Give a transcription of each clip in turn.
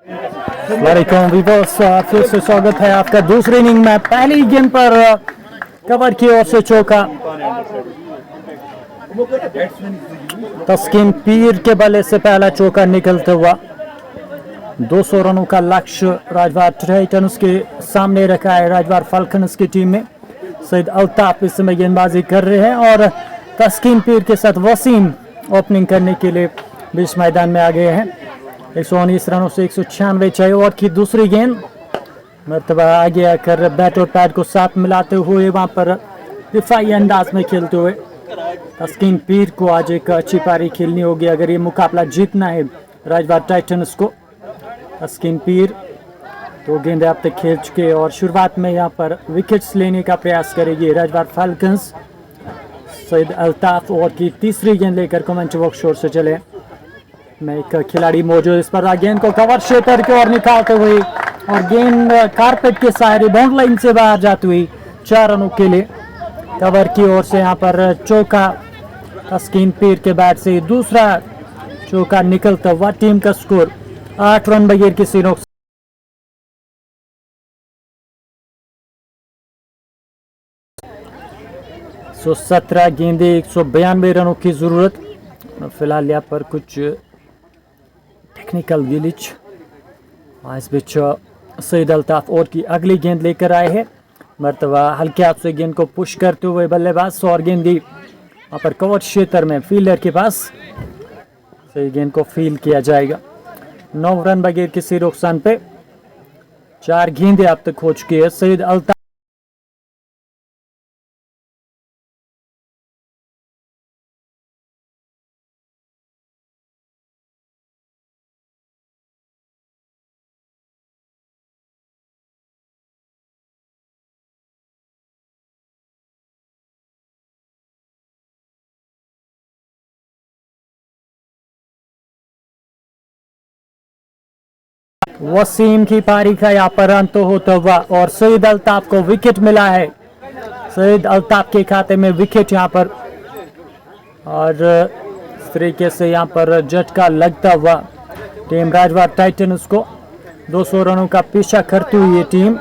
वालेकुम वीवर्स, फिर से स्वागत है आपका दूसरी इनिंग में। पहली गेंद पर कवर की ओर से चौका, तस्कीन पीर के बल्ले से पहला चौका निकलता हुआ 200 रनों का लक्ष्य राजवार टाइटंस के सामने रखा है। राजवार फाल्कन्स की टीम में सईद अल्ताफ इस समय गेंदबाजी कर रहे हैं और तस्कीन पीर के साथ वसीम ओपनिंग करने के लिए बीच मैदान में आ गए हैं। 119 रनों से 196 चाहिए। और की दूसरी गेंद मरतबा आगे आकर बैट और पैड को साथ मिलाते हुए वहां पर दिफाई अंदाज में खेलते हुए तस्कीन पीर को आज एक अच्छी पारी खेलनी होगी अगर ये मुकाबला जीतना है राजवार टाइटंस को। तस्कीन पीर 2 गेंदें अब तक खेल चुके और शुरुआत में यहाँ पर विकेट्स लेने का प्रयास करेगी राजवार फाल्कन्स। सईद अल्ताफ और की तीसरी गेंद लेकर कमेंट बॉक्स शोर से चले में एक खिलाड़ी मौजूद, इस पर गेंद को कवर क्षेत्र की ओर निकालते हुए और गेंद कारपेट के सहारे बाउंड लाइन से बाहर जाती हुई 4 रनों के लिए कवर की ओर से यहाँ पर चौका। तस्कीन पीर के बैट से दूसरा चौका निकलता हुआ टीम का स्कोर 8 रन बगैर किसी नुकसान। 117 गेंदे 192 रनों की जरूरत। फिलहाल यहाँ पर कुछ टेक्निकल ग्लिच। इस बीच सईद अल्ताफ और की अगली गेंद लेकर आए हैं। मरतबा हल्के हाथ से गेंद को पुश करते हुए बल्लेबाज और गेंद दी वहाँ पर कवर क्षेत्र में फील्डर के पास। सही गेंद को फील किया जाएगा। 9 रन बगैर किसी नुकसान पे 4 गेंदें अब तक हो चुकी है। सईद अल्ताफ वसीम की पारी का यहाँ पर अंत होता हुआ और सईद अल्ताफ को विकेट मिला है। सईद अल्ताफ के खाते में विकेट यहाँ पर और इस तरीके से यहाँ पर झटका लगता हुआ टीम राजवार टाइटंस को 200 रनों का पीछा करती हुई ये टीम।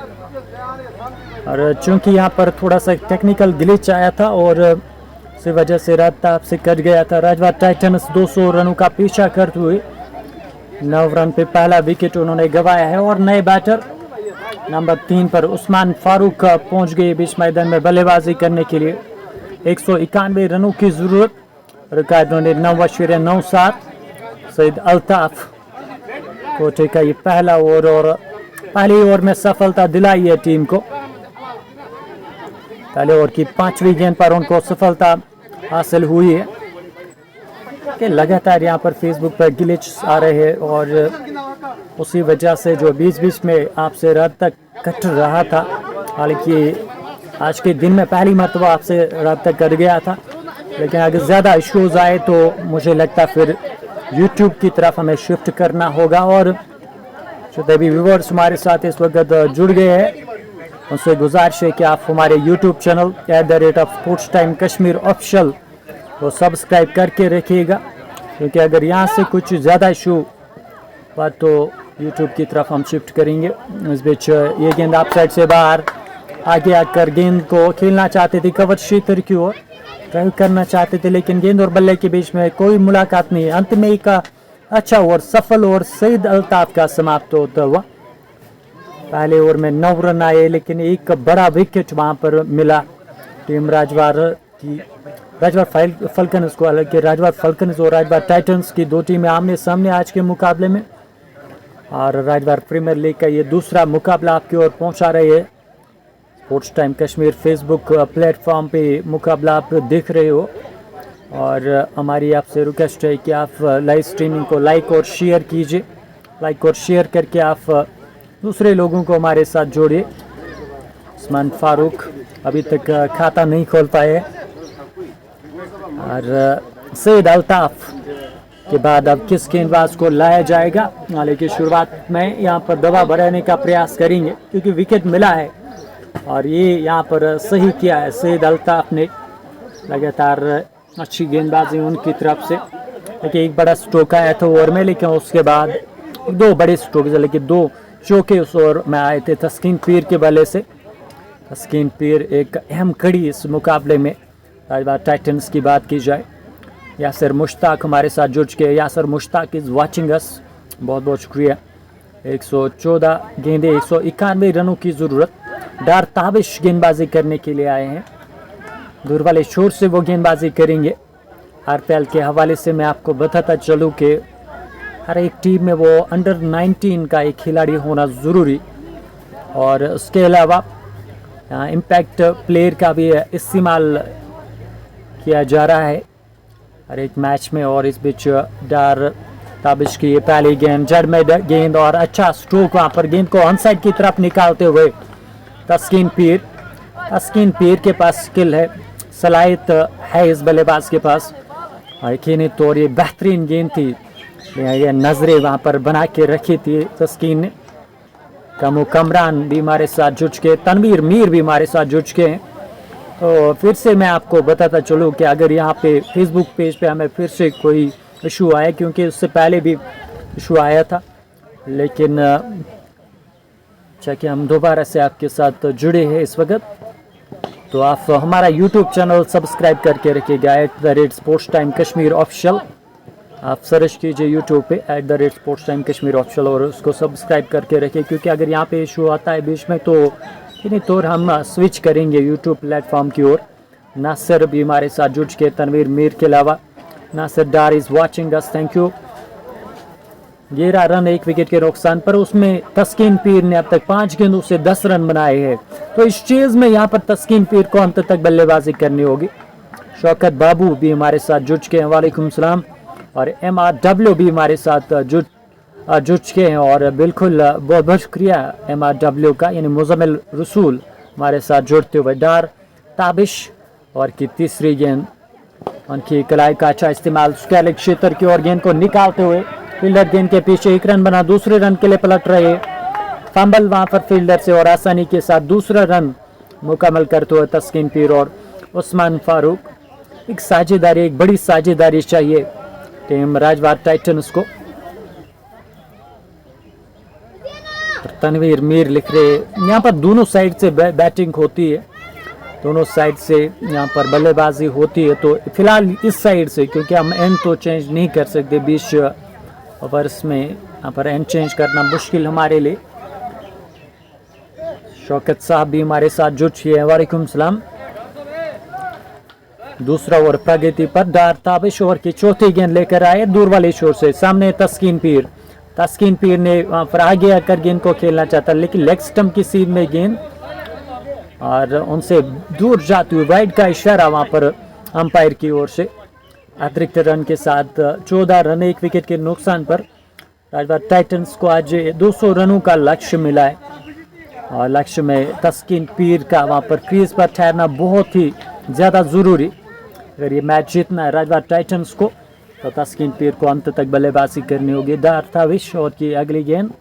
और चूंकि यहाँ पर थोड़ा सा टेक्निकल ग्लिच आया था और इसी वजह से राब्ता से कट गया था। राजवार टाइटंस 200 रनों का पीछा करते हुए 9 रन पे पहला विकेट उन्होंने गंवाया है। और नए बैटर नंबर 3 पर उस्मान फारूक पहुंच गए बीच मैदान में बल्लेबाजी करने के लिए। 191 रनों की जरूरत। रिकॉर्ड उन्होंने 9.97। सईद अल्ताफ कोटे का ये पहला ओवर और पहली ओवर में सफलता दिलाई है टीम को। पहले ओवर की 5वीं गेंद पर उनको सफलता हासिल हुई है कि लगातार यहाँ पर फेसबुक पर ग्लिच आ रहे हैं और उसी वजह से जो बीच में आपसे रब्ता कट रहा था। हालांकि आज के दिन में पहली मरतबा आपसे रब्ता कट गया था, लेकिन अगर ज़्यादा इश्यूज आए तो मुझे लगता फिर यूट्यूब की तरफ हमें शिफ्ट करना होगा। और जो तभी व्यूवर्स हमारे साथ इस वक्त जुड़ गए हैं उनसे गुजारिश है कि आप हमारे YouTube channel @sports time Kashmir official वो सब्सक्राइब करके रखिएगा, क्योंकि अगर यहाँ से कुछ ज़्यादा इशू हुआ तो यूट्यूब की तरफ हम शिफ्ट करेंगे। इस बीच ये गेंद आप साइड से बाहर आगे आकर गेंद को खेलना चाहते थे कवर क्षेत्र की ओर ड्राइव करना चाहते थे, लेकिन गेंद और बल्ले के बीच में कोई मुलाकात नहीं। अंत में एक अच्छा ओवर सफल ओवर सईद अल्ताफ का समाप्त होता हुआ। पहले ओवर में 9 रन आए, लेकिन एक बड़ा विकेट वहाँ पर मिला टीम राजवार फाल्कन्स को। हालांकि राजवार फाल्कन्स और राजवार टाइटंस की 2 टीमें आमने सामने आज के मुकाबले में, और राजवार प्रीमियर लीग का ये दूसरा मुकाबला आपकी ओर पहुंचा रहे हैं। Sports time Kashmir Facebook platform पे मुकाबला आप देख रहे हो और हमारी आपसे रिक्वेस्ट है कि आप लाइव स्ट्रीमिंग को लाइक और शेयर कीजिए। लाइक और शेयर करके आप दूसरे लोगों को हमारे साथ जोड़िए। उस्मान फारूक अभी तक खाता नहीं खोल पाए और सईद अल्ताफ के बाद अब किस गेंदबाज को लाया जाएगा। हालांकि शुरुआत में यहाँ पर दवा बढ़ाने का प्रयास करेंगे क्योंकि विकेट मिला है और ये यहाँ पर सही किया है सईद अल्ताफ ने। लगातार अच्छी गेंदबाजी उनकी तरफ से, लेकिन एक बड़ा स्ट्रोक आया था ओवर में, लेकिन उसके बाद दो बड़े स्ट्रोक लेकिन 2 चौके उस ओवर में आए थे तस्कीन पीर के बल्ले से। तस्कीन पीर एक अहम कड़ी इस मुकाबले में। राजवार टाइटंस की बात की जाए, यासर मुश्ताक हमारे साथ जुड़ चुके हैं। Yasir Mushtaq is watching us, बहुत बहुत शुक्रिया। 114 गेंदें 191 रनों की ज़रूरत। डार ताबिश गेंदबाजी करने के लिए आए हैं, दूर वाले शोर से वो गेंदबाजी करेंगे। आरपीएल के हवाले से मैं आपको बताता चलूँ कि हर एक टीम में वो अंडर 19 का एक खिलाड़ी होना ज़रूरी, और उसके अलावा इम्पैक्ट प्लेयर का भी इस्तेमाल किया जा रहा है हर एक मैच में। और इस बीच डार ताबिश की ये पहली गेंद, जड़ में गेंद और अच्छा स्ट्रोक वहाँ पर, गेंद को ऑन साइड की तरफ निकालते हुए तस्कीन पीर। तस्कीन पीर के पास स्किल है, सलाहियत है इस बल्लेबाज के पास, और यकीनी तौर ये बेहतरीन गेंद थी। ये नज़रें वहाँ पर बना के रखी थी तस्कीन ने। कमो कमरान भी हमारे साथ जुड़ चुके, तनवीर मीर भी हमारे साथ जुड़ चुके हैं। तो फिर से मैं आपको बताता चलूँ कि अगर यहाँ पे फेसबुक पेज पे हमें फिर से कोई इशू आया, क्योंकि उससे पहले भी इशू आया था, लेकिन अच्छा कि हम दोबारा से आपके साथ जुड़े हैं इस वक्त। तो आप हमारा यूट्यूब चैनल सब्सक्राइब करके रखिएगा @sports time kashmir official। आप सर्च कीजिए यूट्यूब पे @sports time kashmir official और उसको सब्सक्राइब करके रखिए, क्योंकि अगर यहाँ पे इशू आता है बीच में तो इन्हीं तौर हम स्विच करेंगे यूट्यूब प्लेटफॉर्म की ओर। नासिर भी हमारे साथ जुड़ के, तनवीर मीर के अलावा Nasir Dar is watching us, thank you. 11 run 1 wicket के नुकसान पर, उसमें तस्कीन पीर ने अब तक 5 गेंदों से 10 रन बनाए हैं। तो इस चीज़ में यहाँ पर तस्कीन पीर को अंत तक बल्लेबाजी करनी होगी। शौकत बाबू भी हमारे साथ जुड़ चुके हैं, वालेकुम सलाम। और MRW भी हमारे साथ जुड़ चुके हैं, और बिल्कुल बहुत बहुत शुक्रिया MRW का, यानी मुजम्मिल रसूल हमारे साथ जुड़ते हुए। डार ताबिश और की तीसरी गेंद, उनकी कलाई का अच्छा इस्तेमाल स्क्वायर क्षेत्र की ओर गेंद को निकालते हुए फील्डर गेंद के पीछे 1 रन बना, दूसरे रन के लिए पलट रहे। फंबल वहां पर फील्डर से, और आसानी के साथ दूसरा रन मुकम्मल करते हुए तस्कीन पीर और उस्मान फारूक। एक साझेदारी, एक बड़ी साझेदारी चाहिए टीम राजवार टाइटंस को। तनवीर मीर लिख रहे, यहाँ पर दोनों साइड से बैटिंग होती है, दोनों साइड से यहाँ पर बल्लेबाजी होती है। तो फिलहाल इस साइड से, क्योंकि हम एंड तो चेंज नहीं कर सकते 20 ओवर्स में, यहाँ पर एंड चेंज करना मुश्किल हमारे लिए। शौकत साहब भी हमारे साथ जुड़ चुके हैं, वालेकुम सलाम। दूसरा ओवर प्रगति पर, डार ताबिश ओवर की चौथी गेंद लेकर आए दूर वाले शोर से। सामने तस्कीन पीर, तस्कीन पीर ने वहाँ पर आगे आकर गेंद को खेलना चाहता, लेकिन लेग स्टंप की सीध में गेंद और उनसे दूर जाती हुई वाइड का इशारा वहाँ पर अंपायर की ओर से। अतिरिक्त रन के साथ 14 रन 1 विकेट के नुकसान पर राजवार टाइटंस को आज 200 रनों का लक्ष्य मिला है, और लक्ष्य में तस्कीन पीर का वहाँ पर क्रीज पर ठहरना बहुत ही ज़्यादा ज़रूरी। अगर ये मैच जीतना है राजवार टाइटंस को, तो तस्कीन पीर को अंत तक बल्लेबाजी करनी होगी। डार ताबिश और की अगली गेंद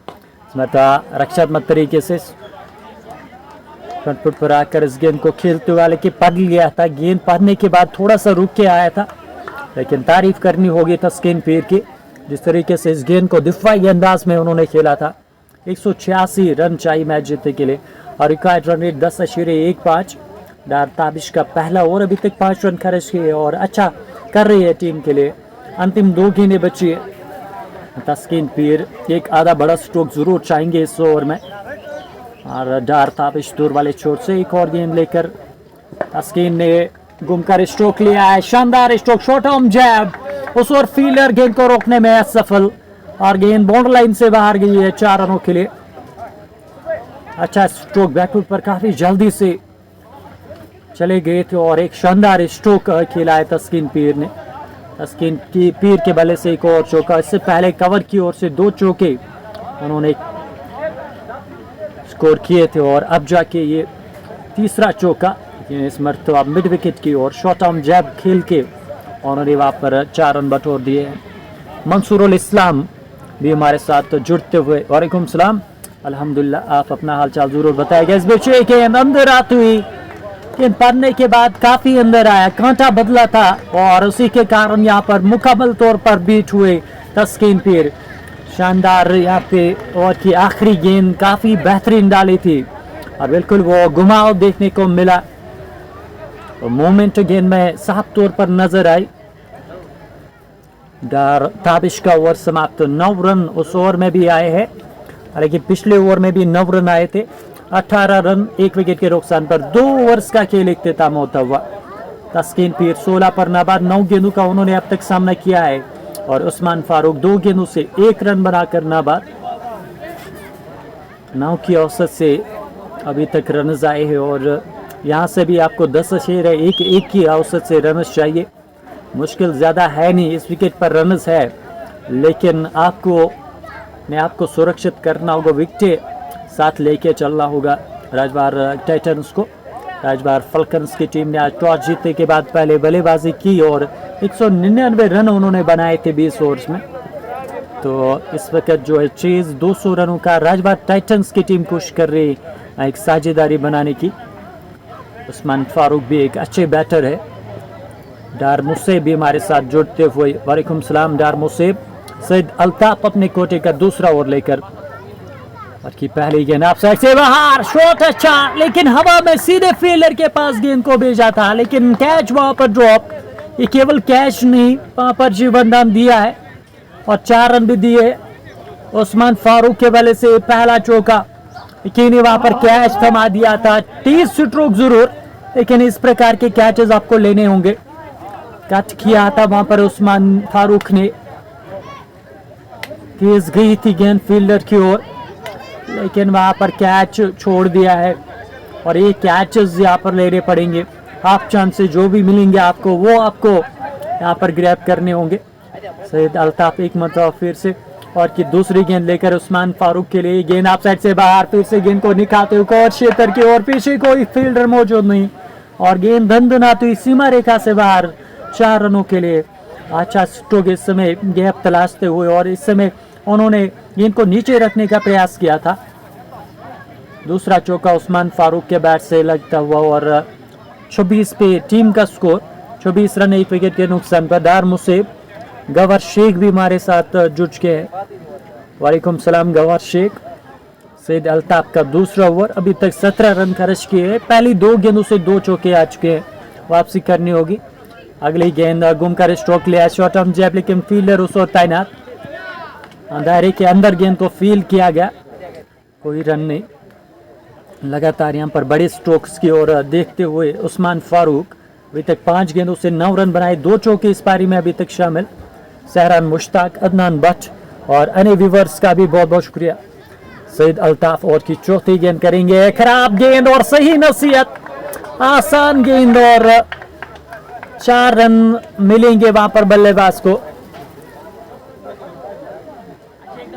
रक्षात्मक तरीके से फ्रंट फुट पर आकर इस गेंद को खेलते हुए, लेकिन पढ़ लिया था। गेंद पढ़ने के बाद थोड़ा सा रुक के आया था, लेकिन तारीफ करनी होगी तस्कीन पीर की, जिस तरीके से इस गेंद को दिफाई अंदाज में उन्होंने खेला था। 186 रन चाहिए मैच जीतने के लिए, और रिकॉर्ड रन रेट 10.15। डार ताबिश का पहला ओवर अभी तक 5 रन खर्च किए और अच्छा कर रही है टीम के लिए। अंतिम 2 गेंदें बची है। तस्कीन पीर एक आधा बड़ा स्ट्रोक जरूर चाहेंगे इस ओवर में, और डार ताबिश दूर वाले छोर से एक और गेंद लेकर तस्कीन ने घूमकर स्ट्रोक लिया है। शानदार स्ट्रोक, शॉर्ट आर्म जैब, उस ओवर फील्डर गेंद को रोकने में असफल, और गेंद बाउंड्री लाइन से बाहर गई है 4 रनों के लिए। अच्छा स्ट्रोक, बैकफुट पर काफी जल्दी से चले गए थे, और एक शानदार स्ट्रोक खेला है तस्कीन पीर ने। तस्कीन की पीर के बल्ले से एक और चौका, इससे पहले कवर की ओर से 2 चौके उन्होंने स्कोर किए थे, और अब जाके ये तीसरा चौका इस मरतबा मिड विकेट की ओर शॉर्ट आर्म जैब खेल के उन्होंने वहाँ पर 4 रन बटोर दिए हैं। मंसूरुल इस्लाम भी हमारे साथ जुड़ते हुए, वालेकुम सलाम। अल्हम्दुलिल्लाह, आप अपना हालचाल जरूर बताएगा। इस बीच गेंद अंदर आती हुई, गेंद पड़ने के बाद काफी अंदर आया, कांटा बदला था, और उसी के कारण यहाँ पर मुकम्मल तौर पर बीट हुए तस्कीन पीर। शानदार यहाँ पे ओवर की आखिरी गेंद काफ़ी बेहतरीन डाली थी और बिल्कुल वो घुमाव देखने को मिला। तो मोमेंट गेंद में साफ तौर पर नजर आई। ताबिश का ओवर समाप्त। 9 रन उस ओवर में भी आए हैं, हालांकि पिछले ओवर में भी 9 रन आए थे। 18 रन 1 विकेट के नुकसान पर 2 ओवर्स का खेल इख्तिताम होता हुआ। तस्कीन पीर 16 पर नाबाद। 9 गेंदों का उन्होंने अब तक सामना किया है और उस्मान फारूक 2 गेंदों से 1 रन बनाकर नाबाद। 9 की औसत से अभी तक रन आए हैं और यहाँ से भी आपको 10 शेर है, 1 की औसत से रन चाहिए। मुश्किल ज़्यादा है नहीं, इस विकेट पर रन है, लेकिन आपको सुरक्षित करना होगा, विकेट साथ लेके चलना होगा राजवार टाइटन्स को। राजवार फल्कन्स की टीम ने आज टॉस जीतने के बाद पहले बल्लेबाजी की और 199 रन उन्होंने बनाए थे 20 ओवर्स में। तो इस वक्त जो है चेज 200 रनों का राजवार टाइटन्स की टीम कोशिश कर रही है एक साझेदारी बनाने की। उस्मान फारूक भी एक अच्छे बैटर है। डार मुसेब भी हमारे साथ जुड़ते हुए। वालेकुम सलाम डार मुसेब। सईद अल्ताफ अपने कोटे का दूसरा ओवर लेकर और की पहली गेंद आप साइड से बाहर। शॉट अच्छा, लेकिन हवा में सीधे फील्डर के पास गेंद को भेजा था, लेकिन कैच वहां पर ड्रॉप। ये केवल कैच नहीं, वहां पर जीवनदान दिया है और 4 रन भी दिए। उस्मान फारूक के बल्ले से पहला चौका, लेकिन वहां पर कैच थमा दिया था। 30 स्ट्रोक जरूर, लेकिन इस प्रकार के कैचेस आपको लेने होंगे। कट किया था वहां पर उस्मान फारूक ने। तेज गई थी गेंद फील्डर की ओर, लेकिन वहां पर कैच छोड़ दिया है और ये कैचेस यहाँ पर लेने पड़ेंगे। हाफ चांस से जो भी मिलेंगे आपको, वो आपको यहाँ पर ग्रैब करने होंगे। सईद अल्ताफ एक मतलब फिर से और की दूसरी गेंद लेकर उस्मान फारूक के लिए। गेंद आप साइड से बाहर, फिर से गेंद को निकालते हुए और क्षेत्र की ओर, पीछे कोई फील्डर मौजूद नहीं और गेंद धंधनाती सीमा रेखा से बाहर। 4 रनों के लिए अच्छा स्ट्रोक इस समय गैप तलाशते हुए और इस समय उन्होंने गेंद को नीचे रखने का प्रयास किया था। दूसरा चौका उस्मान फारूक के बैट से लगता हुआ और 26 पे टीम का स्कोर। 24 रन 1 विकेट के नुकसान पर। डार मुसेब, गवर शेख भी हमारे साथ जुड़ चुके हैं। वालेकुम सलाम गवर शेख। सईद अल्ताफ का दूसरा ओवर, अभी तक 17 रन खर्च किए हैं। पहली 2 गेंदों से 2 चौके आ चुके हैं, वापसी करनी होगी। अगली गेंद घूमकर स्ट्रोक लिया, शॉर्ट ऑन जैब, लेकिन फील्डर उस ओर तैनात। दायरे के अंदर गेंद को फील्ड किया गया, कोई रन नहीं। लगातार यहाँ पर बड़े स्ट्रोक्स की ओर देखते हुए उस्मान फारूक अभी तक 5 गेंदों से 9 रन बनाए। 2 चौके इस पारी में अभी तक शामिल। सहरान मुश्ताक, अदनान भट्ट और अन्य व्यूअर्स का भी बहुत बहुत शुक्रिया। सईद अल्ताफ और की चौथी गेंद करेंगे, खराब गेंद और सही नसीहत। आसान गेंद और 4 रन मिलेंगे वहां पर बल्लेबाज को।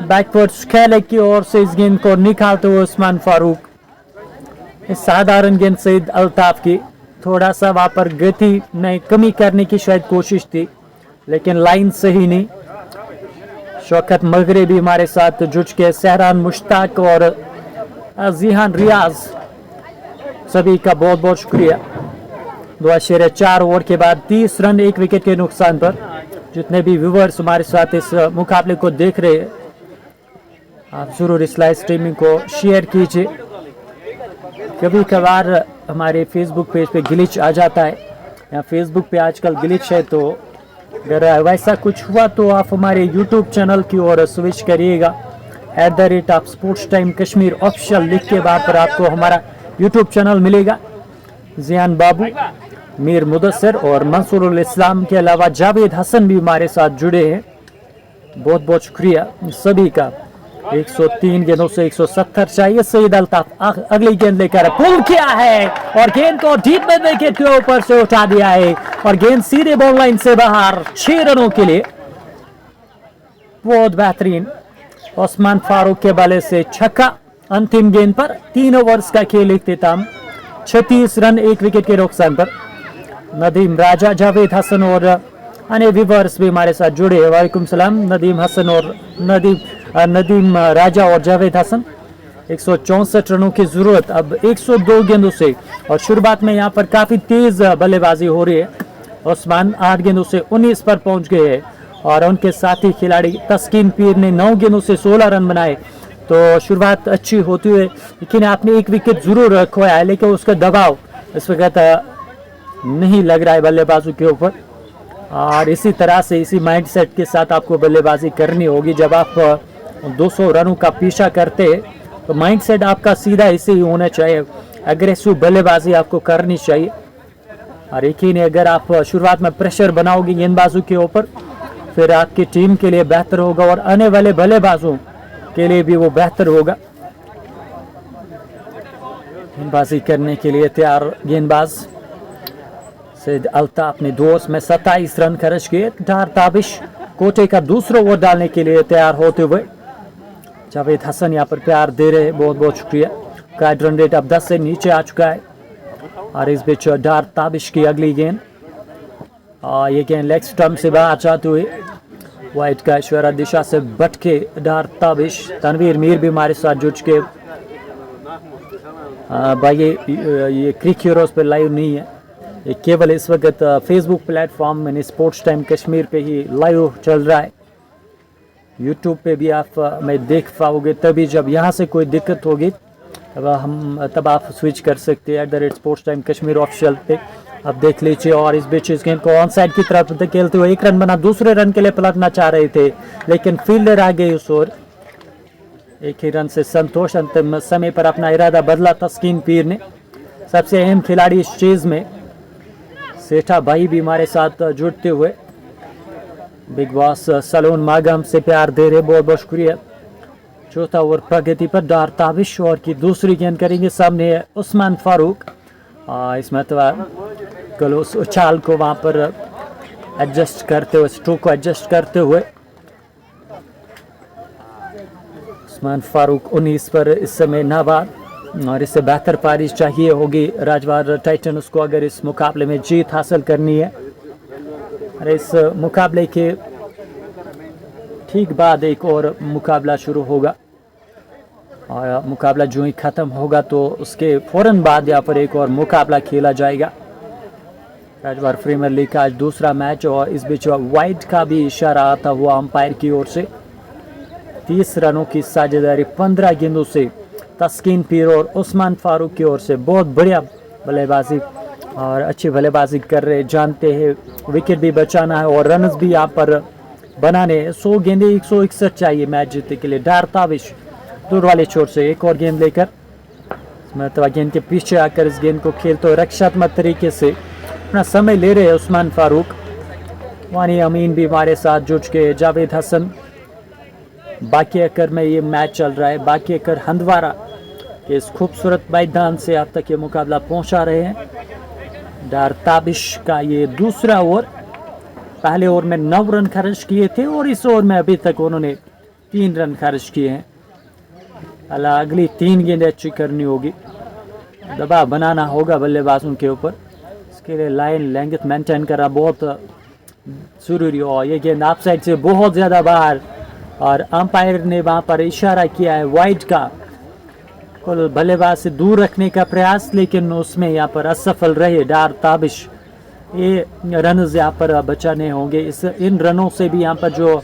बैकवर्ड्स खेले की ओर से इस गेंद को निकालते हुए उस्मान फारूक। साधारण गेंद सईद अल्ताफ की, थोड़ा सा वहां पर गति में कमी करने की शायद कोशिश थी, लेकिन लाइन सही नहीं। शौकत मगरे भी हमारे साथ जुड़ के, सहरान मुश्ताक और जिहान रियाज, सभी का बहुत बहुत शुक्रिया। 2.4 ओवर के बाद 30 रन 1 विकेट के नुकसान पर। जितने भी व्यूअर्स हमारे साथ इस मुकाबले को देख रहे हैं, आप जरूर इस लाइव स्ट्रीमिंग को शेयर कीजिए। कभी कभार हमारे फेसबुक पेज पे ग्लिच आ जाता है, या फेसबुक पे आजकल ग्लिच है, तो अगर वैसा कुछ हुआ तो आप हमारे यूट्यूब चैनल की ओर स्विच करिएगा। @ स्पोर्ट्स टाइम कश्मीर ऑफिशियल लिख के वहाँ पर आपको हमारा यूट्यूब चैनल मिलेगा। जियान बाबू, मीर मुदस्सिर और मंसूरुल इस्लाम के अलावा जावेद हसन भी हमारे साथ जुड़े हैं। बहुत बहुत शुक्रिया सभी का। 103 गेंदों से 170 चाहिए। सईद अल्ताफ अगली गेंद लेकर पुल किया है और गेंद को डीप में विकेट के ऊपर से उठा दिया है और गेंद सीधे बॉल लाइन से बाहर। 6 रनों के लिए बहुत बेहतरीन उस्मान फारूक के बल्ले से छक्का। अंतिम गेंद पर 3 ओवर्स का खेल इख्तिताम। 36 रन 1 विकेट के नुकसान पर। नदीम राजा, जावेद हसन और अन्य व्यूअर्स भी हमारे साथ जुड़े हैं। वालेकुम सलाम नदीम हसन और नदीम राजा और जावेद हसन। 164 रनों की जरूरत अब 102 गेंदों से, और शुरुआत में यहाँ पर काफी तेज बल्लेबाजी हो रही है। उस्मान 8 गेंदों से 19 पर पहुंच गए हैं और उनके साथी खिलाड़ी तस्कीन पीर ने 9 गेंदों से 16 रन बनाए। तो शुरुआत अच्छी होती हुई, लेकिन आपने एक विकेट जरूर खोया है, लेकिन उसका दबाव इस वक्त नहीं लग रहा है बल्लेबाजों के ऊपर। और इसी तरह से इसी माइंडसेट के साथ आपको बल्लेबाजी करनी होगी। जब आप 200 रनों का पीछा करते तो माइंडसेट आपका सीधा इसे ही होना चाहिए, एग्रेसिव बल्लेबाजी आपको करनी चाहिए। और यकीन है अगर आप शुरुआत में प्रेशर बनाओगे गेंदबाजों के ऊपर, फिर आपकी टीम के लिए बेहतर होगा और आने वाले बल्लेबाजों के लिए भी वो बेहतर होगा। गेंदबाजी करने के लिए तैयार गेंदबाज सैयद अल्ताफ ने 2 ओवर्स में 27 रन खर्च किए। डार ताबिश कोटे का दूसरा ओवर डालने के लिए तैयार होते हुए जावेद हसन यहाँ पर प्यार दे रहे हैं, बहुत बहुत शुक्रिया। का रन रेट अब 10 से नीचे आ चुका है। और इस बीच डार ताबिश की अगली गेंद, ये गेंद लेग स्टंप से बाहर जाते हुए वाइट का इशारा दिशा से भटके डार ताबिश। तनवीर मीर भी हमारे साथ जुड़ चुके। भाई ये क्रिक हीरोज पे लाइव नहीं है, ये केवल इस वक्त फेसबुक प्लेटफॉर्म में स्पोर्ट्स टाइम कश्मीर पे ही लाइव चल रहा है। यूट्यूब पे भी आप मैं देख पाओगे तभी, जब यहाँ से कोई दिक्कत होगी तब आप स्विच कर सकते हैं @स्पोर्ट्स टाइम कश्मीर ऑफिशियल पे आप देख लीजिए। और इस बीच इस गेंद को ऑन साइड की तरफ खेलते हुए 1 रन बना, दूसरे रन के लिए पलटना चाह रहे थे लेकिन फील्डर आ गए उस ओर। एक ही रन से संतोष अंतिम समय पर अपना इरादा बदला तस्कीन पीर ने। सबसे अहम खिलाड़ी इस चीज में सेठा भाई भी हमारे साथ जुड़ते हुए बिग बॉस सलून मागम से प्यार दे रहे, बहुत बहुत शुक्रिया। चौथा ओवर प्रगति पर डार ताबिश और की दूसरी गेंद करेंगे, सामने उस्मान फारूक। इस मतलब कल उस उछाल को वहां पर एडजस्ट करते हुए, स्ट्रोक को एडजस्ट करते हुए उस्मान फारूक 19 पर इस समय नाबाद, और इससे बेहतर पारी चाहिए होगी राजवार टाइटंस को अगर इस मुकाबले में जीत हासिल करनी है। और इस मुकाबले के ठीक बाद एक और मुकाबला शुरू होगा, और मुकाबला जो ही ख़त्म होगा तो उसके फ़ौरन बाद यहाँ पर एक और मुकाबला खेला जाएगा। राजवार प्रीमियर लीग का आज दूसरा मैच, और इस बीच वाइड का भी इशारा आता हुआ अंपायर की ओर से। 30 रनों की साझेदारी 15 गेंदों से तस्कीन पीर और उस्मान फारूक की ओर से। बहुत बढ़िया बल्लेबाजी और अच्छी बल्लेबाजी कर रहे, जानते हैं विकेट भी बचाना है और रन्स भी यहाँ पर बनाने। 100 गेंदे 161 चाहिए मैच जीतने के लिए। डार ताबिश दूर वाले छोर से एक और गेंद लेकर गेंद के पीछे आकर इस गेंद को खेलते हुए रक्षात्मक तरीके से अपना समय ले रहे हैं उस्मान फारूक। वानी अमीन भी हमारे साथ जुड़ चुके, जावेद हसन। बाकी अकर में ये मैच चल रहा है, बाकी अकर हंदवारा के इस खूबसूरत मैदान से आप तक ये मुकाबला पहुंचा रहे हैं। डार ताबिश का ये दूसरा ओवर, पहले ओवर में 9 रन खर्च किए थे और इस ओवर में अभी तक उन्होंने 3 रन खर्च किए हैं। अगली 3 गेंदें अच्छी करनी होगी, दबाव बनाना होगा बल्लेबाजों के ऊपर। इसके लिए लाइन लेंथ मेंटेन करना बहुत जरूरी हो। ये गेंद आप साइड से बहुत ज़्यादा बाहर, और अंपायर ने वहाँ पर इशारा किया है वाइड का, कुल बल्लेबाज से दूर रखने का प्रयास, लेकिन उसमें यहाँ पर असफल रहे डार ताबिश। ये रन यहाँ पर बचाने होंगे, इन रनों से भी यहाँ पर जो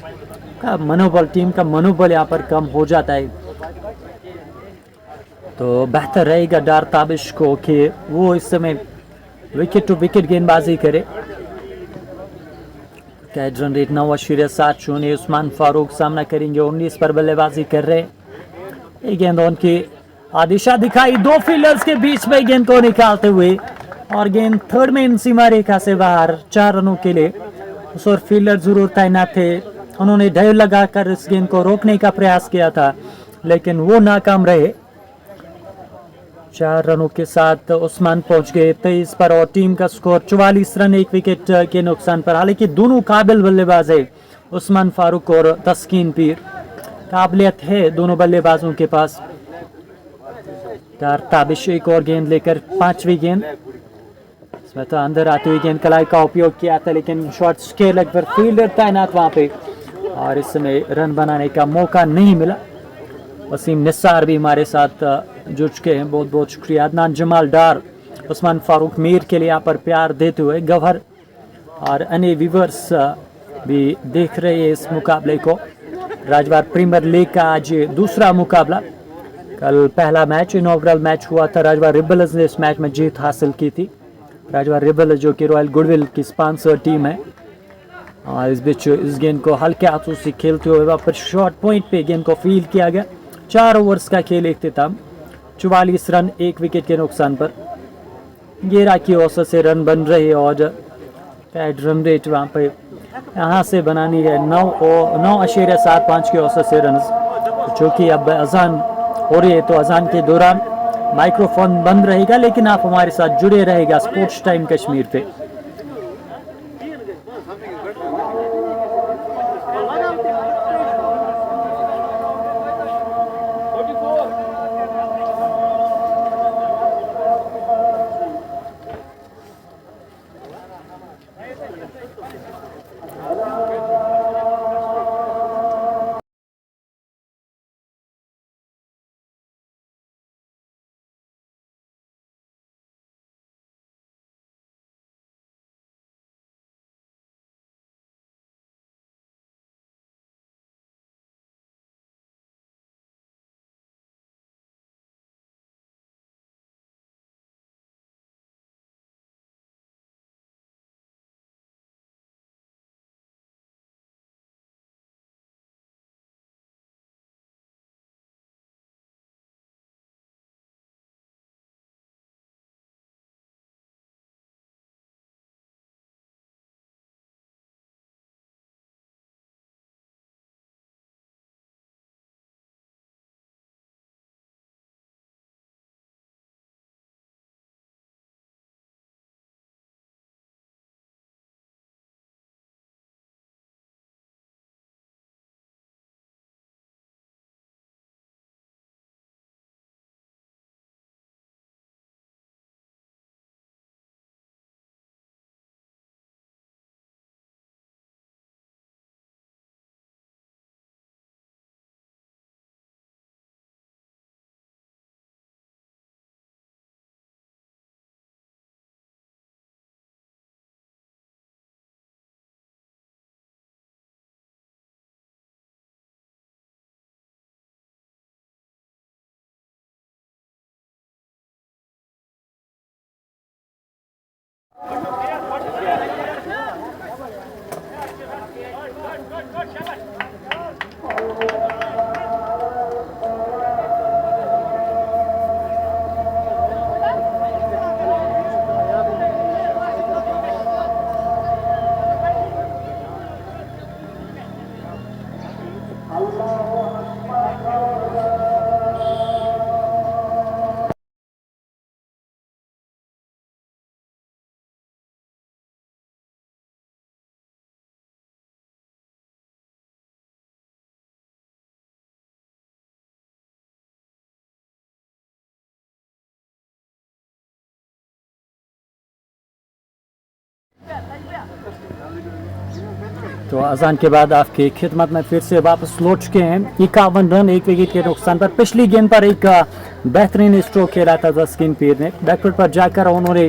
का मनोबल, टीम का मनोबल यहाँ पर कम हो जाता है। तो बेहतर रहेगा डार ताबिश को कि वो इस समय विकेट टू विकेट गेंदबाजी करे। Catch run rate 9.7 Usman Farooq सामना करेंगे, 19 पर बल्लेबाजी कर रहे। ये गेंद उनकी दिशा दिखाई, 2 फील्डर्स के बीच में गेंद को निकालते हुए, और गेंद थर्ड में इन सीमा रेखा से बाहर 4 रनों के लिए। उस और फील्डर जरूर तैनात थे, उन्होंने ढेर लगाकर इस गेंद को रोकने का प्रयास किया था लेकिन वो नाकाम रहे। 4 रनों के साथ उस्मान पहुंच गए 23 पर, और टीम का स्कोर 44 रन 1 विकेट के नुकसान पर। हालांकि दोनों काबिल बल्लेबाज है, उस्मान फारूक और तस्कीन पीर, काबिलियत है दोनों बल्लेबाजों के पास। डार ताबिश एक और गेंद लेकर 5वीं गेंद, इसमें तो अंदर आती हुई गेंद कलाई का उपयोग किया था लेकिन शॉर्ट स्केल पर फील्डर तैनात वहां पे, और इस समय रन बनाने का मौका नहीं मिला। वसीम निसार भी हमारे साथ जुड़ चुके हैं, बहुत बहुत शुक्रिया। अदनान जमाल डार उस्मान फारूक मीर के लिए यहाँ पर प्यार देते हुए गवर और अन्य व्यूवर्स भी देख रहे हैं इस मुकाबले को। राजवार प्रीमियर लीग का आज दूसरा मुकाबला। कल पहला मैच इनॉग्रल मैच हुआ था, राजवार रिबल्स ने इस मैच में जीत हासिल की थी। राजवार रिबल्स जो कि रॉयल गुडविल की स्पॉन्सर टीम है, और इस बीच इस गेंद को हल्के हाथों से खेलते हुए वहाँ पर शॉर्ट पॉइंट पे गेंद को फील्ड किया गया। 4 ओवर्स का खेल इख्तिताम, 44 रन 1 विकेट के नुकसान पर 11 की औसत से रन बन रहे और रन रेट वहाँ पे यहाँ से बनानी है 9.75 की औसत से रन, जो कि अब अजान हो रही है। तो अजान के दौरान माइक्रोफोन बंद रहेगा, लेकिन आप हमारे साथ जुड़े रहेगा स्पोर्ट्स टाइम कश्मीर पे। तो अजान के बाद आपकी खिदमत में फिर से वापस लौट चुके हैं। 51 रन 1 विकेट के नुकसान पर। पिछली गेंद पर एक बेहतरीन स्ट्रोक खेला था तस्कीन पीर ने, बैकफुट पर जाकर उन्होंने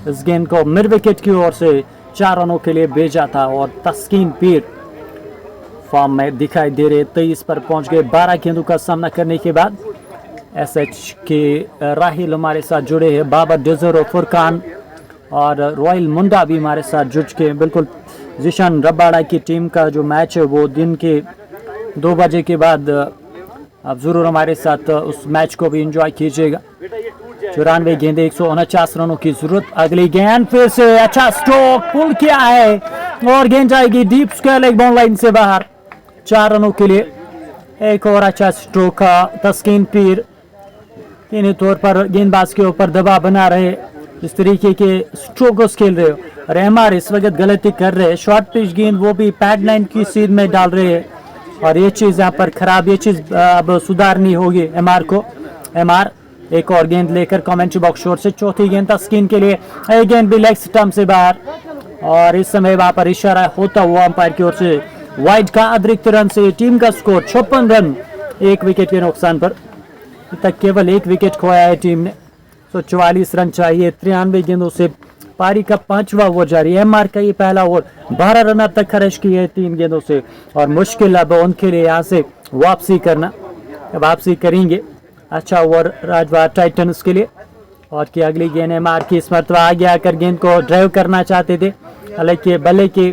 इस गेंद को मिड विकेट की ओर से 4 रनों के लिए भेजा था और तस्कीन पीर फॉर्म में दिखाई दे रहे 23 पर पहुंच गए। 12 गेंदों का सामना करने के बाद एसएच के राहिल हमारे साथ जुड़े हैं, बाबर डिजर और फुरकान और रॉयल मुंडा भी हमारे साथ जुड़ चुके हैं। बिल्कुल जिशान रबाड़ा की टीम का जो मैच है वो दिन के 2 बजे के बाद आप ज़रूर हमारे साथ उस मैच को भी एंजॉय कीजिएगा। 94 गेंदे 149 रनों की जरूरत। अगली गेंद फिर से अच्छा स्ट्रोक पुल किया है और गेंद जाएगी deep square leg bound line से बाहर 4 रनों के लिए। एक और अच्छा स्ट्रोक का तस्कीन पीर तीन तौर पर गेंदबाज के ऊपर दबाव बना रहे, इस तरीके के स्ट्रोक्स खेल रहे हो। और एमआर इस वक्त गलती कर रहे हैं, शॉर्ट पिच गेंद वो भी पैड लाइन की सीध में डाल रहे हैं और ये चीज़ यहाँ पर खराब, ये चीज़ अब सुधारनी होगी एमआर को। एमआर एक और गेंद लेकर कमेंट्री बॉक्स ओर से चौथी गेंद तस्कीन के लिए, एक गेंद भी लेग स्टंप से बाहर और इस समय वहां पर इशारा होता हुआ अंपायर की ओर से वाइड का। अतिरिक्त रन से टीम का स्कोर 56 रन 1 विकेट के नुकसान पर। अभी तक केवल 1 विकेट खोया है टीम ने। तो 44 रन चाहिए 93 गेंदों से पारी का 5वां ओवर जारी है। एमआर का ये पहला ओवर 12 रन अब तक खर्च किए हैं 3 गेंदों से और मुश्किल अब उनके लिए यहाँ से वापसी करना, वापसी करेंगे। अच्छा ओवर राजवाड़ टाइटंस के लिए और की अगली गेंद एमआर की इस मरतबा आगे आकर गेंद को ड्राइव करना चाहते थे, हालांकि बल्ले के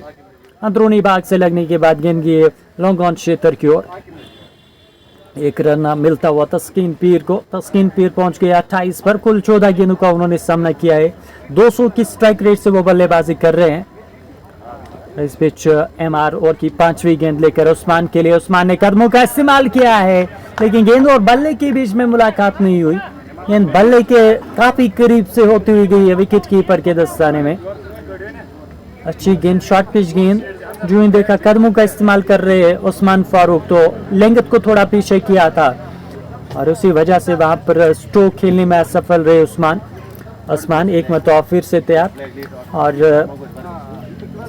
अंदरूनी भाग से लगने के बाद गेंद की लॉन्ग ऑन क्षेत्र की ओर। एक रन मिलता हुआ तस्कीन पीर को। तस्कीन पीर पहुंच गए 28 पर। कुल 14 गेंदों का उन्होंने सामना किया है। 200 की स्ट्राइक रेट से वो बल्लेबाजी कर रहे हैं। इस बीच एमआर और की 5वीं गेंद लेकर उस्मान के लिए। उस्मान ने कदमों का इस्तेमाल किया है लेकिन गेंद और बल्ले के बीच में मुलाकात नहीं हुई। गेंद बल्ले के काफी करीब से होती हुई गई है विकेट कीपर के दस्ताने में। अच्छी गेंद, शॉर्ट पिच गेंद। जो ही देखा कदमों का इस्तेमाल कर रहे हैं उस्मान फारूक, तो लेंगत को थोड़ा पीछे किया था और उसी वजह से वहां पर स्ट्रोक खेलने में असफल रहे उस्मान। उस्मान एक मरतबा फिर से तैयार और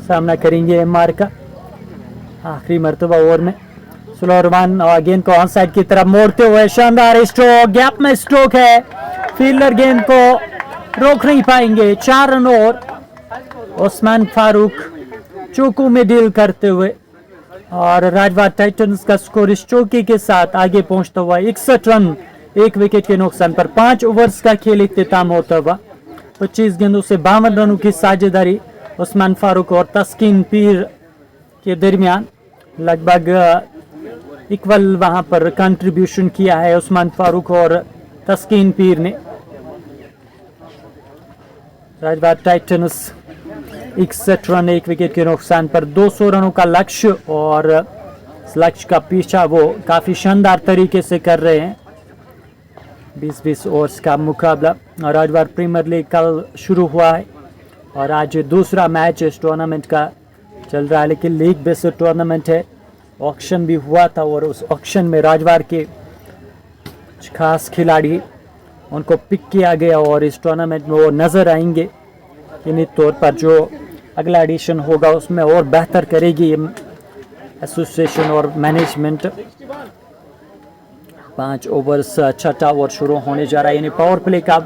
सामना करेंगे एमआर का आखिरी मरतबा ओवर में। सुलेमान और गेंद को ऑन साइड की तरफ मोड़ते हुए शानदार स्ट्रोक, गैप में स्ट्रोक है। फील्डर गेंद को रोक नहीं पाएंगे। 4 रन और उस्मान फारूक चौको में डील करते हुए और राजवाड़ टाइटंस का स्कोर इस चौके के साथ आगे पहुंचता हुआ 61 रन 1 विकेट के नुकसान पर। 5 ओवर्स का खेल इख्तिताम होता हुआ 25 गेंदों से 52 रनों की साझेदारी उस्मान फारूक और तस्कीन पीर के दरमियान। लगभग इक्वल वहां पर कंट्रीब्यूशन किया है उस्मान फारूक और तस्कीन पीर ने। राजवाड़ टाइटंस 61 रन 1 विकेट के नुकसान पर 200 रनों का लक्ष्य और इस लक्ष्य का पीछा वो काफी शानदार तरीके से कर रहे हैं। 20-20 ओवर्स का मुकाबला और राजवाड़ प्रीमियर लीग कल शुरू हुआ है और आज दूसरा मैच इस टूर्नामेंट का चल रहा है, लेकिन लीग बेस्ड टूर्नामेंट है। ऑक्शन भी हुआ था और उस ऑक्शन में राजवाड़ के कुछ खास खिलाड़ी उनको पिक किया गया और इस टूर्नामेंट में वो नजर आएंगे। निश्चित तौर पर जो अगला एडिशन होगा उसमें और बेहतर करेगी एसोसिएशन और मैनेजमेंट। 5 ओवर्स 6ठा ओवर शुरू होने जा रहा है, यानी पावर प्ले का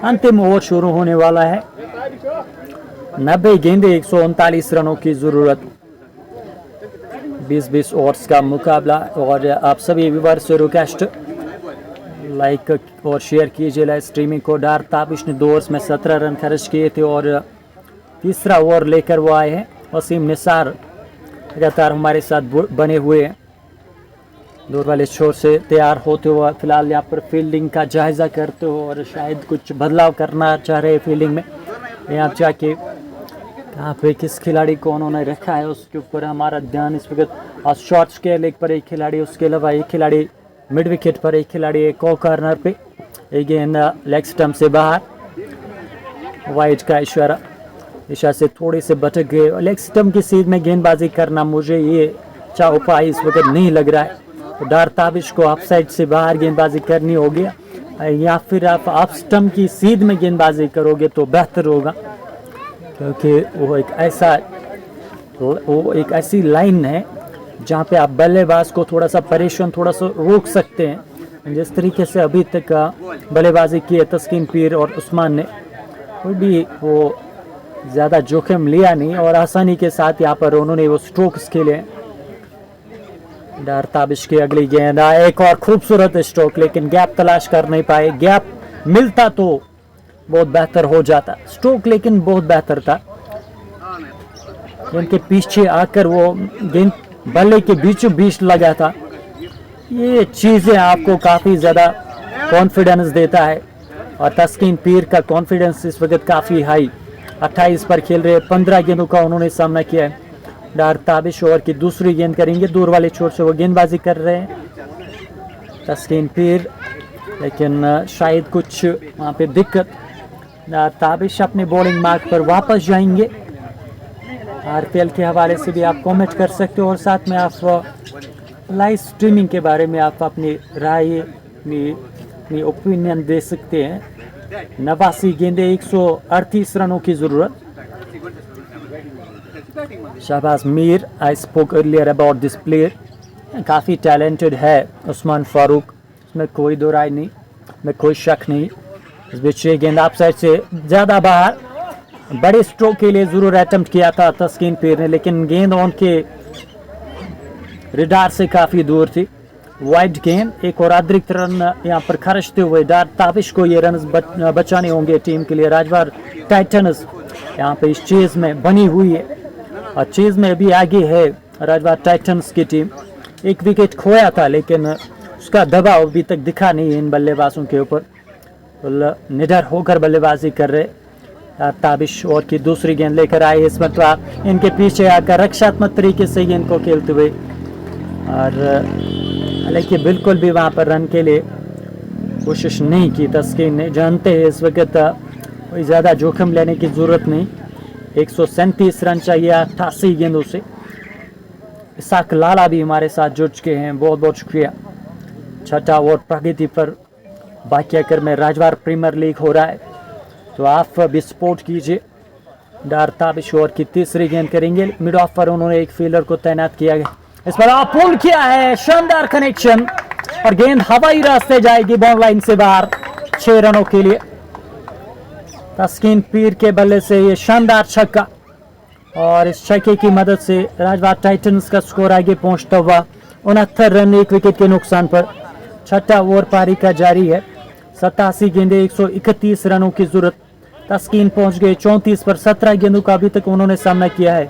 अंतिम ओवर शुरू होने वाला है। 90 गेंदे 139 रनों की जरूरत। 20-20 ओवर्स का मुकाबला और आप सभी व्यूअर्स से रिक्वेस्ट लाइक और शेयर कीजिए लाइव स्ट्रीमिंग को। डार ताबिश ने 2 ओवर्स में 17 रन खर्च किए थे और तीसरा ओवर लेकर वो आए हैं। वसीम निसार लगातार हमारे साथ बने हुए हैं। दूर वाले छोर से तैयार होते हुए फिलहाल यहाँ पर फील्डिंग का जायजा करते हो और शायद कुछ बदलाव करना चाह रहे हैं फील्डिंग में। यहाँ जाके कहाँ पे किस खिलाड़ी को उन्होंने रखा है उसके ऊपर हमारा ध्यान इस वक्त। और शॉर्ट स्क्वायर लेग पर एक खिलाड़ी, उसके अलावा एक खिलाड़ी मिड विकेट पर, एक खिलाड़ी एक कॉर्नर पे। एक गेंद लेग स्टंप से बाहर, वाइड का इशारा से थोड़े से भटक गए। लेग स्टंप की सीध में गेंदबाजी करना मुझे ये अच्छा उपाय इस वक्त नहीं लग रहा है। तो डार ताबिश को ऑफ साइड से बाहर गेंदबाजी करनी होगी या फिर आप ऑफ स्टंप की सीध में गेंदबाजी करोगे तो बेहतर होगा, क्योंकि वो एक ऐसी लाइन है जहाँ पे आप बल्लेबाज को थोड़ा सा परेशान, थोड़ा सा रोक सकते हैं। जिस तरीके से अभी तक बल्लेबाजी की है तस्कीन पीर और उस्मान ने, कोई भी वो ज़्यादा जोखिम लिया नहीं और आसानी के साथ यहाँ पर उन्होंने वो स्ट्रोक्स खेले। डार ताबिश की अगली गेंद, एक और खूबसूरत स्ट्रोक, लेकिन गैप तलाश कर नहीं पाए। गैप मिलता तो बहुत बेहतर हो जाता, स्ट्रोक लेकिन बहुत बेहतर था। गेंद के पीछे आकर वो गेंद बल्ले के बीचों बीच लगा था। ये चीज़ें आपको काफ़ी ज़्यादा कॉन्फिडेंस देता है और तस्कीन पीर का कॉन्फिडेंस इस वक्त काफ़ी हाई। 28 पर खेल रहे, 15 गेंदों का उन्होंने सामना किया है। डार ताबिश ओवर की दूसरी गेंद करेंगे, दूर वाले छोर से वो गेंदबाजी कर रहे हैं तस्कीन पीर, लेकिन शायद कुछ वहाँ पे दिक्कत। डार ताबिश अपने बॉलिंग मार्क पर वापस जाएंगे। आरपीएल के हवाले से भी आप कमेंट कर सकते हो और साथ में आप लाइव स्ट्रीमिंग के बारे में आप अपनी राय, अपनी ओपिनियन दे सकते हैं। 89 गेंदे 138 रनों की जरूरत। Shahbaz Mir, I spoke earlier about this player, काफ़ी टैलेंटेड है उस्मान फारूक, इसमें कोई दो राय नहीं, में कोई शक नहीं। इस बीच ये गेंद आप साइड से ज़्यादा बाहर, बड़े स्ट्रोक के लिए जरूर अटेम्प्ट किया था तस्कीन पीर ने, लेकिन गेंद उनके रिडार से काफ़ी दूर थी। वाइड गेंद, एक और अतिरिक्त रन यहाँ पर खर्चते हुए डार ताबिश को ये रन बचाने होंगे टीम के लिए। राजवार टाइटन्स यहाँ पे इस चीज़ में बनी हुई है और चीज़ में भी आगे है राजवार टाइटन्स की टीम। एक विकेट खोया था लेकिन उसका दबाव अभी तक दिखा नहीं है इन बल्लेबाजों के ऊपर। तो निडर होकर बल्लेबाजी कर रहे ताबिश और की दूसरी गेंद लेकर आए इस मरतबा इनके पीछे आकर रक्षात्मक तरीके से गेंद को खेलते हुए, और हालांकि बिल्कुल भी वहाँ पर रन के लिए कोशिश नहीं की तस्कीन ने। जानते हैं इस वक्त कोई ज़्यादा जोखिम लेने की ज़रूरत नहीं। 137 रन चाहिए 88 गेंदों से। इसाक लाला भी हमारे साथ जुड़ चुके हैं, बहुत बहुत शुक्रिया। छठा ओवर प्रगति पर बाकियाकर में राजवार प्रीमियर लीग हो रहा है, तो आप भी सपोर्ट कीजिए। डार ताबिश ओवर की तीसरी गेंद करेंगे। मिड ऑफ पर उन्होंने एक फील्डर को तैनात किया गया, इस पर आप पुल किया है, शानदार कनेक्शन और गेंद हवाई रास्ते जाएगी बॉल लाइन से बाहर 6 रनों के लिए। तस्कीन पीर के बल्ले से ये शानदार छक्का और इस छक्के की मदद से राजवार टाइटन्स का स्कोर आगे पहुंचता हुआ 69 रन 1 विकेट के नुकसान पर। छठा ओवर पारी का जारी है। 87 गेंदें 131 रनों की जरूरत। तस्कीन पहुंच गए 34 पर। 17 गेंदों का अभी तक उन्होंने सामना किया है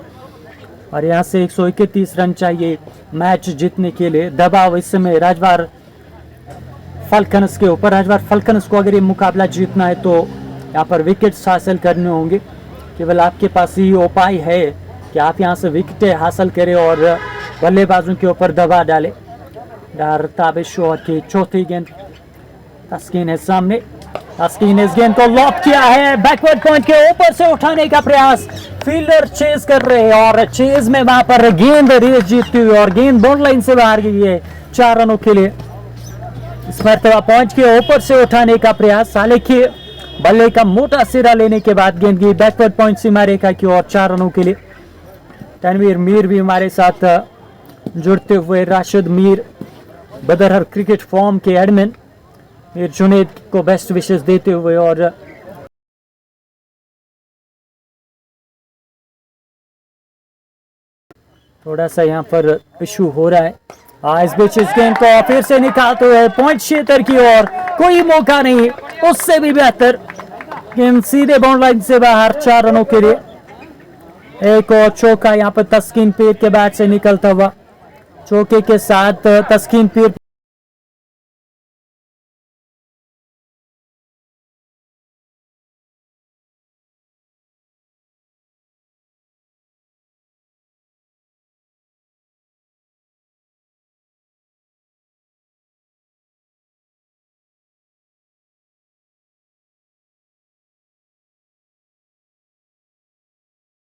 और यहाँ से 131 रन चाहिए मैच जीतने के लिए। दबाव इस समय राजवार फाल्कन्स के ऊपर। राजवार फाल्कन्स को अगर ये मुकाबला जीतना है तो यहाँ पर विकेट्स हासिल करने होंगे। केवल आपके पास ये उपाय है कि आप यहाँ से विकेटें हासिल करें और बल्लेबाजों के ऊपर दबाव डालें। डार ताबिश और की चौथी गेंद, तस्कीन है सामने। तस्कीन इस गेंद को लॉक किया है, बैकवर्ड पॉइंट के ऊपर से उठाने का प्रयास, फील्डर चेज कर रहे हैं और चेज में वहां पर गेंद रेस जीतती हुई और गेंद बॉल लाइन से बाहर गई है 4 रनों के लिए। इस मरतबा पॉइंट के ऊपर से उठाने का प्रयास, हालांकि बल्ले का मोटा सिरा लेने के बाद गेंद गई बैकवर्ड पॉइंट सीमा रेखा की और 4 रनों के लिए। तनवीर मीर भी हमारे साथ जुड़ते हुए। राशिद मीर बदरहर क्रिकेट फॉर्म के एडमिन मीर जुनेद को बेस्ट विशेष देते हुए और थोड़ा सा यहाँ पर इशू हो रहा है। इस बीच इस गेंद को फिर से निकालते हुए पॉइंट क्षेत्र की ओर, कोई मौका नहीं, उससे भी बेहतर गेंद सीधे बाउंड लाइन से बाहर 4 रनों के लिए। एक और चौका यहाँ पर तस्कीन पीर के बैट से निकलता हुआ। चौके के साथ तस्कीन पीर